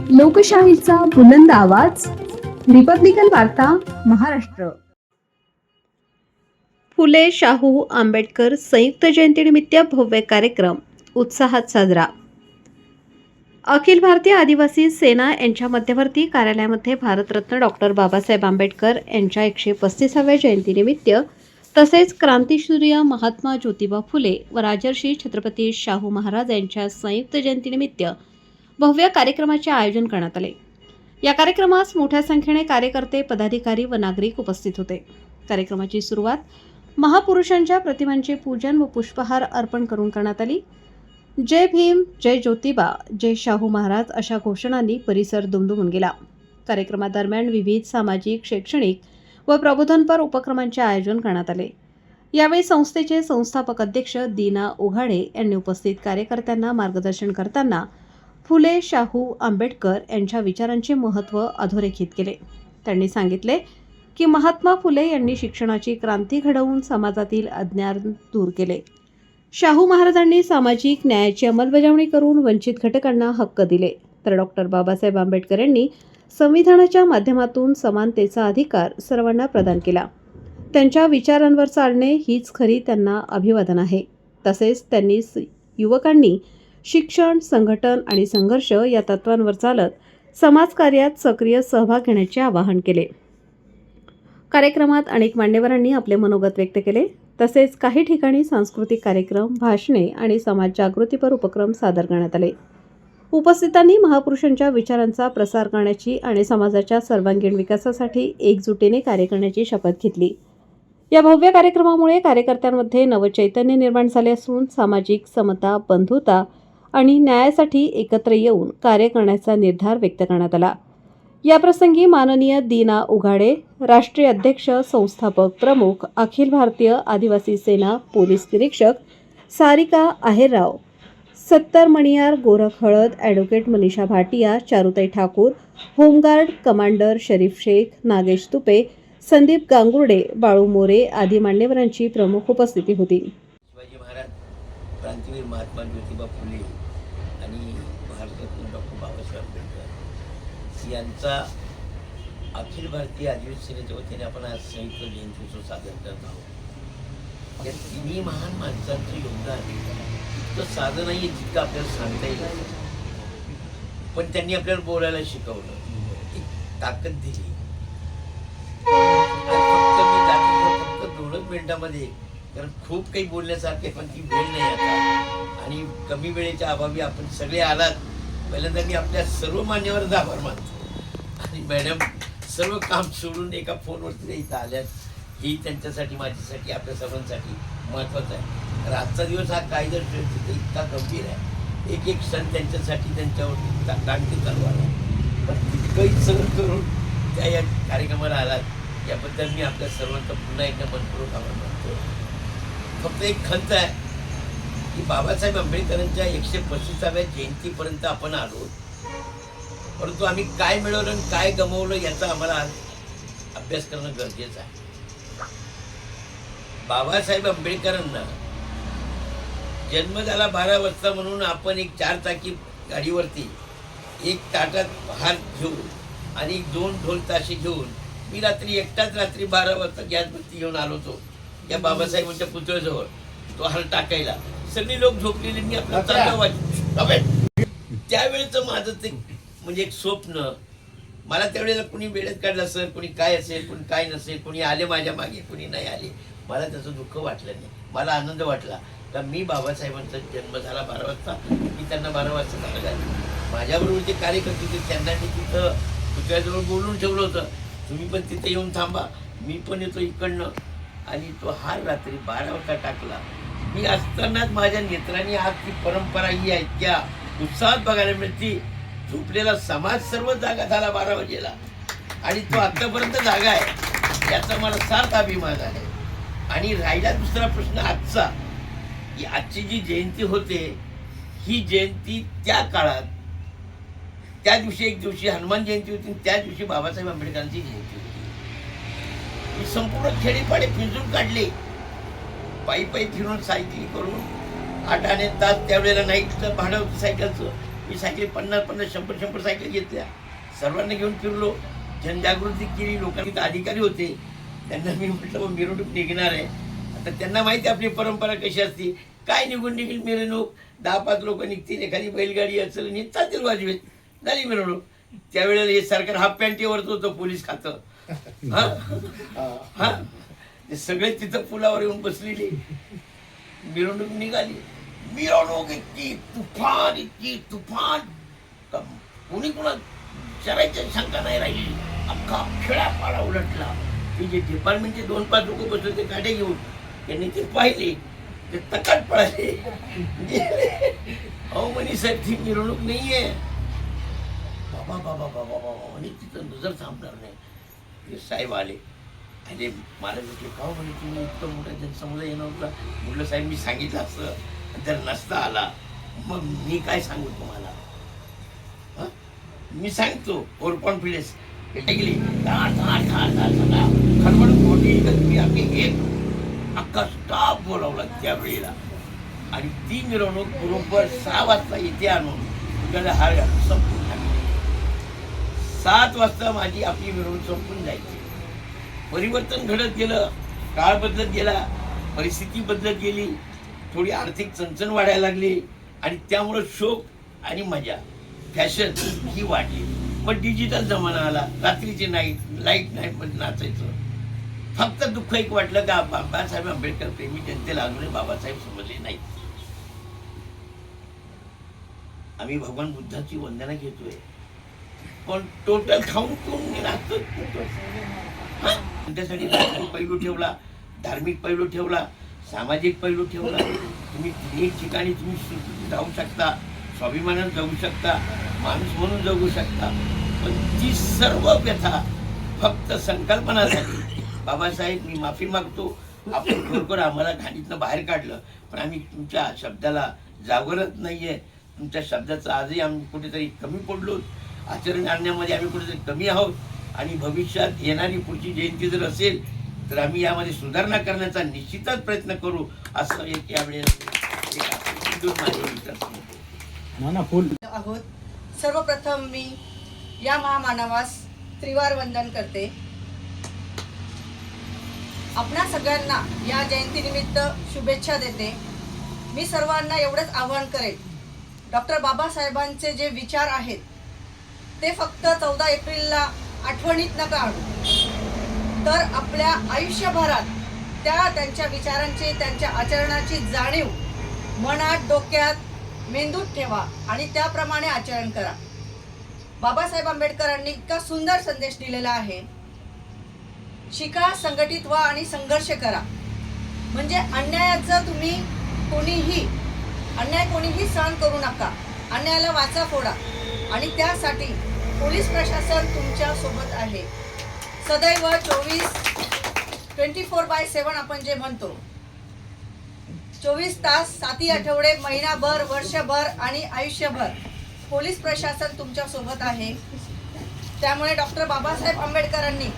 लोकशाहीचा बुलंद आवाज, रिपब्लिकन वार्ता, महाराष्ट्र. फुले शाहू आंबेडकर संयुक्त जयंतीनिमित्त भव्य कार्यक्रम उत्साहात साजरा. अखिल भारतीय आदिवासी सेना यांच्या मध्यवर्ती कार्यालयामध्ये भारतरत्न डॉक्टर बाबासाहेब आंबेडकर यांच्या 135व्या जयंतीनिमित्त तसेच क्रांतीसूर्य महात्मा ज्योतिबा फुले व राजर्षी छत्रपती शाहू महाराज यांच्या संयुक्त जयंतीनिमित्त भव्य कार्यक्रमाचे आयोजन करण्यात आले. या कार्यक्रमास मोठ्या संख्येने कार्यकर्ते, पदाधिकारी व नागरिक उपस्थित होते. कार्यक्रमाची सुरुवात महापुरुषांच्या प्रतिमांचे पूजन व पुष्पहार अर्पण करून करण्यात आली. जय भीम, जय ज्योतिबा, जय शाहू महाराज अशा घोषणांनी परिसर दुमदुमून गेला. कार्यक्रमादरम्यान विविध सामाजिक, शैक्षणिक व प्रबोधनपर उपक्रमांचे आयोजन करण्यात आले. यावेळी संस्थेचे संस्थापक अध्यक्ष दीना उघाडे यांनी उपस्थित कार्यकर्त्यांना मार्गदर्शन करताना फुले शाहू आंबेडकर यांच्या विचारांचे महत्त्व अधोरेखित केले. त्यांनी सांगितले की महात्मा फुले यांनी शिक्षणाची क्रांती घडवून समाजातील अज्ञान दूर केले. शाहू महाराजांनी सामाजिक न्यायाची अंमलबजावणी करून वंचित घटकांना हक्क दिले, तर डॉक्टर बाबासाहेब आंबेडकर यांनी संविधानाच्या माध्यमातून समानतेचा अधिकार सर्वांना प्रदान केला. त्यांच्या विचारांवर चालणे हीच खरी त्यांना अभिवादन आहे. तसेच त्यांनी युवकांनी शिक्षण, संघटन आणि संघर्ष या तत्वांवर चालत समाजकार्यात सक्रिय सहभाग घेण्याचे आवाहन केले. कार्यक्रमात अनेक मान्यवरांनी आपले मनोगत व्यक्त केले. तसेच काही ठिकाणी सांस्कृतिक कार्यक्रम, भाषणे आणि समाज जागृतीपर उपक्रम सादर करण्यात आले. उपस्थितांनी महापुरुषांच्या विचारांचा प्रसार करण्याची आणि समाजाच्या सर्वांगीण विकासासाठी एकजुटीने कार्य करण्याची शपथ घेतली. या भव्य कार्यक्रमामुळे कार्यकर्त्यांमध्ये नवचैतन्य निर्माण झाले असून सामाजिक समता, बंधुता आणि न्यायासाठी एकत्र येऊन कार्य करण्याचा निर्धार व्यक्त करण्यात आला. याप्रसंगी माननीय दीना उघाडे, राष्ट्रीय अध्यक्ष, संस्थापक प्रमुख, अखिल भारतीय आदिवासी सेना पोलीस निरीक्षक सारिका आहेरराव, सत्तर Maniyar Gorakh Halad, advocate Manisha Bhatia, Charutai Thakur, home guard commander Sharif Shaikh, Nagesh Tupe, Sandeep Gangurde, Balu More आदी मान्यवरांची प्रमुख उपस्थिती होती. शिवाजी महाराज, क्रांतीवीर महात्मा ज्योतिबा फुले आणि भारतरत्न डॉक्टर बाबासाहेब आंबेडकर यांचा अखिल भारतीय आदिवासी सेनेच्या वतीने आपण आज संयुक्त जयंती उत्सव साजरा करत आहोत. या तिन्ही महान माणसांचं योगदान इतकं साधं नाही आहे जितकं आपल्याला सांगता येईल, पण त्यांनी आपल्याला बोलायला शिकवलं, एक ताकद दिली. फक्त 2 मिनिटांमध्ये, कारण खूप काही बोलण्यासारखे पण ती वेळ नाही आता आणि कमी वेळेच्या अभावी आपण सगळे आलात. पहिल्यांदा मी आपल्या सर्व मान्यवर आभार मानतो आणि मॅडम सर्व काम सोडून एका फोनवरती इथं आल्यात, ही त्यांच्यासाठी, माझ्यासाठी, आपल्या सर्वांसाठी महत्त्वाचं आहे. तर आजचा दिवस हा कायदा इतका गंभीर आहे. एक एक क्षण त्यांच्यासाठी त्यांच्यावर क्रांती चालू आहे, पण तितकंही सहन करून त्या या कार्यक्रमाला आलात याबद्दल मी आपल्या सर्वांचा पुन्हा एकदा मनपूर्वक आभार मानतो. फक्त एक खंत आहे की बाबासाहेब आंबेडकरांच्या 135व्या जयंतीपर्यंत आपण आलो, परंतु आम्ही काय मिळवलं आणि काय गमावलं याचा आम्हाला अभ्यास करणं गरजेचं आहे. बाबासाहेब आंबेडकरांना जन्म झाला 12 वाजता म्हणून आपण एक 4 चाकी गाडीवरती एक ताटात भात घेऊन आणि 2 ढोल ताशे घेऊन मी एकटाच रात्री 12 वाजता गॅसवरती घेऊन आलो होतो या बाबासाहेबांच्या पुतळ्याजवळ तो हार टाकायला. सगळी लोक झोपलेली, मी आपला चांगला वाच. त्यावेळेचं माझं ते म्हणजे एक स्वप्न. मला त्यावेळेला कुणी वेळेत काढलं असेल, कुणी काय असेल, कुणी काय नसेल, कुणी आले माझ्या मागे, कुणी नाही आले, मला त्याचं दुःख वाटलं नाही. मला आनंद वाटला का मी बाबासाहेबांचा जन्म झाला 12 वाजता, मी त्यांना 12 वाजता सांगायला आले. माझ्याबरोबर जे कार्यकर्ते होते त्यांना मी तिथं पुतळ्याजवळ बोलून ठेवलं होतं, तुम्ही पण तिथे येऊन थांबा, मी पण येतो इकडनं. आणि तो हार रात्री 12 वाजता टाकला. मी असतानाच माझ्या नेत्रांनी आज ती परंपरा ही आहे त्या उत्साहात बघायला मिळते. झोपलेला समाज सर्व जागा झाला 12 वाजेला आणि तो आतापर्यंत जागा आहे, याचा मला सार्थ अभिमान आहे. आणि राहिला दुसरा प्रश्न आजचा, की आजची जी जयंती होते ही जयंती त्या काळात, त्या दिवशी एक दिवशी हनुमान जयंती होती, त्या दिवशी बाबासाहेब आंबेडकरांची जयंती होती. मी संपूर्ण खेडीपाडे फिरून काढले, पायी पायी फिरून, सायकली करून 8 आणे तास त्यावेळेला नाईटचं भाडं होतं सायकलचं, मी सायकली 50-50, 100-100 सायकल घेतल्या, सर्वांना घेऊन फिरलो, जनजागृती केली. लोकांनी अधिकारी होते, त्यांना मी म्हटलं मिरवणूक निघणार आहे. आता त्यांना माहिती आपली परंपरा कशी असते. काय निघून निघेल मिरवणूक, 10-5 लोक निघतील, एखादी बैलगाडी असेल आणि चालतील वाजवेत, झाली मिरवणूक. त्यावेळेला हे सरकार हाफ पॅन्टीवरच होतं, पोलीस खातं. हा ते सगळे तिथं पुलावर येऊन बसलेले. मिरवणूक निघाली. मिरवणूक इतकी तुफान कोणी कोणा विचारायची शंका नाही राहिली. अख्खा खेळापाडा उलटला. ते जे डिपार्टमेंटचे 2-5 लोक बसले ते काढे घेऊन त्यांनी ते पाहिले, ते तकाट पळाले. अहो म्हणे साहेब ती मिरवणूक नाहीये. बाबा बाबा बाबा बाबा म्हणे तिथं नजर थांबणार नाही. ते साहेब आले. अरे मला म्हटले का म्हणे तुम्ही इतकं मोठा जनसमुदाय येणार होता. म्हटलं साहेब मी सांगितलं असतं, जर नसता आला मग मी काय सांगू तुम्हाला. मी सांगतो ओव्हर कॉन्फिडन्स गेली खडबड मोठी. मी आम्ही एक अख्खा स्टाफ बोलावला त्यावेळेला आणि ती मिरवणूक बरोबर 6 वाजता इथे आणून तुझ्याला हार संपून टाकली. 7 वाजता माझी आपली मिरवणूक संपून जायची. परिवर्तन घडत गेलं, काळ बदलत गेला, परिस्थिती बदलत गेली, थोडी आर्थिक चणचण वाढायला लागली आणि त्यामुळं शोक आणि मजा फॅशन ही वाढली. मग डिजिटल जमाना आला, रात्रीची लाईट नाईटमध्ये नाचायचं. फक्त दुःख एक वाटलं का बाबासाहेब आंबेडकर प्रेमी जनतेला अजूनही बाबासाहेब समजले नाही. आम्ही भगवान बुद्धाची वंदना घेतोय पण टोटल खाऊन पिऊन नाचतो. त्यासाठी राजकीय पैलू ठेवला, धार्मिक पैलू ठेवला, सामाजिक पैलू ठेवला. तुम्ही तिन्ही ठिकाणी तुम्ही जाऊ शकता, स्वाभिमानानं जगू शकता, माणूस म्हणून जगू शकता. पण ती सर्व व्यथा फक्त संकल्पना झाली. बाबासाहेब मी माफी मागतो, आपण खरोखर आम्हाला घाणीतनं बाहेर काढलं, पण आम्ही तुमच्या शब्दाला जागरत नाहीये. तुमच्या शब्दाचं आजही आम्ही कुठेतरी कमी पडलो, आचरण आणण्यामध्ये आम्ही कुठेतरी कमी आहोत आणि भविष्यात येणारी पुढची जयंती जर असेल तर आम्ही यामध्ये सुधारणा करण्याचा निश्चितच प्रयत्न करू असं एक यावेळेस आहोत. सर्वप्रथम मी या महामानवास त्रिवार वंदन करते. आपणा सगळ्यांना या जयंतीनिमित्त शुभेच्छा देते. मी सर्वांना एवढंच आवाहन करेन, डॉक्टर बाबासाहेबांचे जे विचार आहेत ते फक्त 14 एप्रिलला आठवणीत नका आणू, तर आपल्या आयुष्यभरात त्यांच्या विचारांची, त्यांच्या आचरणाची जाणीव मनात, डोक्यात, मेंदूत ठेवा आणि त्याप्रमाणे आचरण करा. बाबासाहेब आंबेडकरांनी इतका सुंदर संदेश दिलेला आहे. शिका, संघटित व्हा आणि संघर्ष करा. म्हणजे अन्यायाचं तुम्ही कोणीही सहन करू नका. अन्यायाला वाचा फोडा आणि त्यासाठी पोलीस प्रशासन तुमच्या सोबत आहे. सदैव 24/7 आपण जे म्हणतो, 24 तास, 7 आठवडे, महिनाभर, वर्षभर आणि आयुष्यभर पोलीस प्रशासन तुमच्या सोबत आहे. त्यामुळे डॉक्टर बाबासाहेब आंबेडकरांनी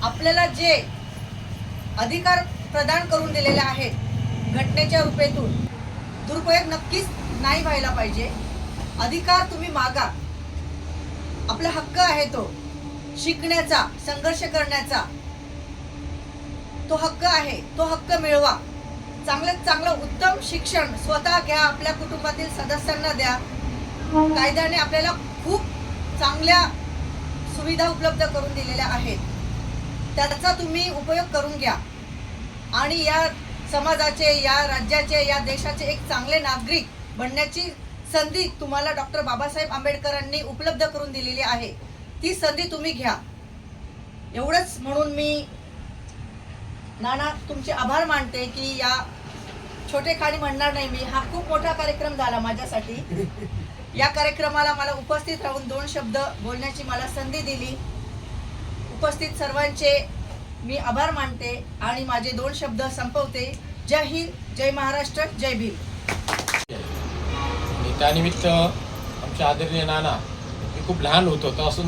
आपल्याला जे अधिकार प्रदान करून दिलेले आहेत घटनेच्या रूपेतून, दुरुपयोग नक्कीच नाही व्हायला पाहिजे. अधिकार तुम्ही मागा. आपला हक्क आहे तो शिकण्याचा, संघर्ष करण्याचा तो हक्क आहे. तो हक्क मिळवा. चांगल्यात चांगलं उत्तम शिक्षण स्वतः घ्या, आपल्या कुटुंबातील सदस्यांना द्या. कायद्याने आपल्याला खूप चांगल्या सुविधा उपलब्ध करून दिलेल्या आहेत. त्याचा तुम्ही उपयोग करून घ्या आणि या समाजाचे, या राज्याचे, या देशाचे एक चांगले नागरिक बनण्याची संधी तुम्हाला डॉक्टर बाबासाहेब आंबेडकरांनी उपलब्ध करून दिलेली आहे. ती संधी तुम्ही घ्या. एवढंच म्हणून मी नाना तुमचे आभार मानते की या छोटे खाणी म्हणणार नाही मी, हा खूप मोठा कार्यक्रम झाला माझ्यासाठी. या कार्यक्रमाला मला उपस्थित राहून 2 शब्द बोलण्याची मला संधी दिली. उपस्थित सर्वांचे मी आभार मानते आणि माझे 2 शब्द संपवते. जय हिंद, जय महाराष्ट्र, जय भीम. त्यानिमित्त आमच्या आदरणीय नाना, मी खूप लहान होतो तेव्हापासून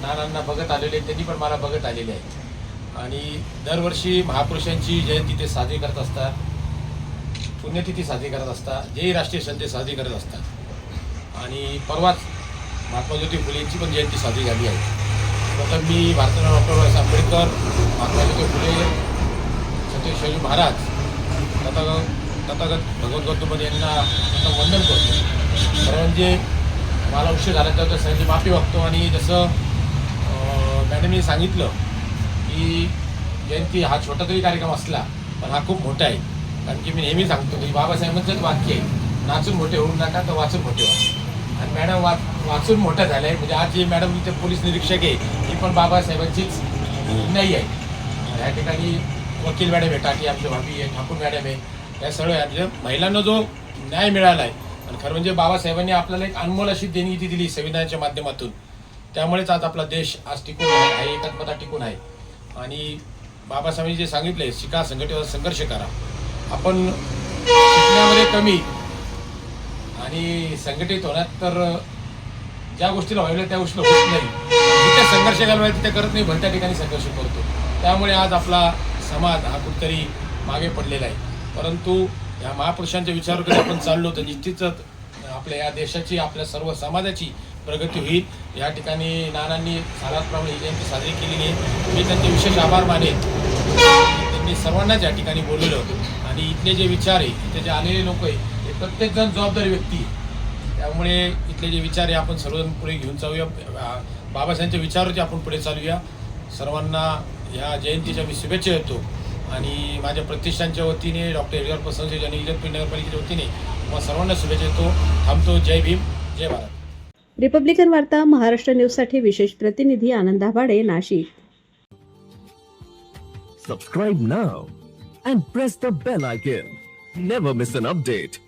नानांना बघत आलेले, त्यांनी पण मला बघत आलेले आहेत आणि दरवर्षी महापुरुषांची जयंती ते साजरी करत असतात, पुण्यतिथी साजरी करत असतात, जे राष्ट्रीय संदेश साजरी करत असतात. आणि परवाच महात्मा ज्योतिबा फुले यांची पण जयंती साजरी झाली आहे. प्रथम मी भारतरत्न डॉक्टर बाबासाहेब आंबेडकर, महात्मा ज्योतिबा फुले, छत्रपती शिवाजी महाराज, तथागत भगवंत गौतम यांना वंदन करतो. खरं म्हणजे मला उशीर झाला तर सगळ्यांची माफी मागतो. आणि जसं मॅडमनी सांगितलं की जयंती हा छोटा तरी कार्यक्रम असला पण हा खूप मोठा आहे. कारण की मी नेहमी सांगतो की बाबासाहेबांचंच वाक्य आहे, नाचून मोठे होऊ नका तर वाचून मोठे व्हा. आणि मॅडम वाचून मोठं झालं आहे. म्हणजे आज जी मॅडम इथे पोलीस निरीक्षक आहे ही पण बाबासाहेबांचीच नाही आहे. या ठिकाणी वकील मॅडम आहे, टाकी आमच्या भाभी आहे, ठाकूर मॅडम आहे. या सर्व म्हणजे महिलांना जो न्याय मिळाला आहे आणि खरं म्हणजे बाबासाहेबांनी आपल्याला एक अनमोल अशी देणगी दिली संविधानाच्या माध्यमातून. त्यामुळेच आज आपला देश आज टिकून आहे, एकात्मता टिकून आहे. आणि बाबासाहेबांनी जे सांगितले, शिका, संघटित संघर्ष करा. आपण शिकण्यामध्ये कमी आणि संघटित होण्यात तर ज्या गोष्टीला व्हायला त्या गोष्टीला होत नाही. जिथे संघर्ष घालवायला तिथे करत नाही, भलत्या ठिकाणी संघर्ष करतो. त्यामुळे आज आपला समाज हा कुठेतरी मागे पडलेला आहे. परंतु या महापुरुषांच्या विचारावर कधी आपण चाललो तर निश्चितच आपल्या या देशाची, आपल्या सर्व समाजाची प्रगती होईल. या ठिकाणी नानांनी सालाप्रमाणे ही जयंती साजरी केलेली आहे. मी त्यांचे विशेष आभार मानेन. त्यांनी सर्वांनाच या ठिकाणी बोलवलं होतं आणि इथले जे विचार आहे, इथे जे आलेले लोक आहे, हे प्रत्येकजण जबाबदारी व्यक्ती आहे. त्यामुळे इथले जे विचार आहे आपण सर्वजण पुढे घेऊन जाऊया. बाबासाहेबांच्या विचारावरती आपण पुढे चालूया. सर्वांना या जयंतीच्या मी शुभेच्छा देतो. आणि माझ्या प्रतिष्ठानच्या वतीने, डॉक्टर एडवर्ड संस्थेच्या आणि इगतपुरी नगरपालिकेच्या वतीने तुम्हाला सर्वांना शुभेच्छा देतो. थांबतो. जय भीम, जय भारत. रिपब्लिकन वार्ता महाराष्ट्र न्यूजसाठी विशेष प्रतिनिधी आनंद Dabhade, Nashik. Subscribe now and press the bell icon. Never miss an update.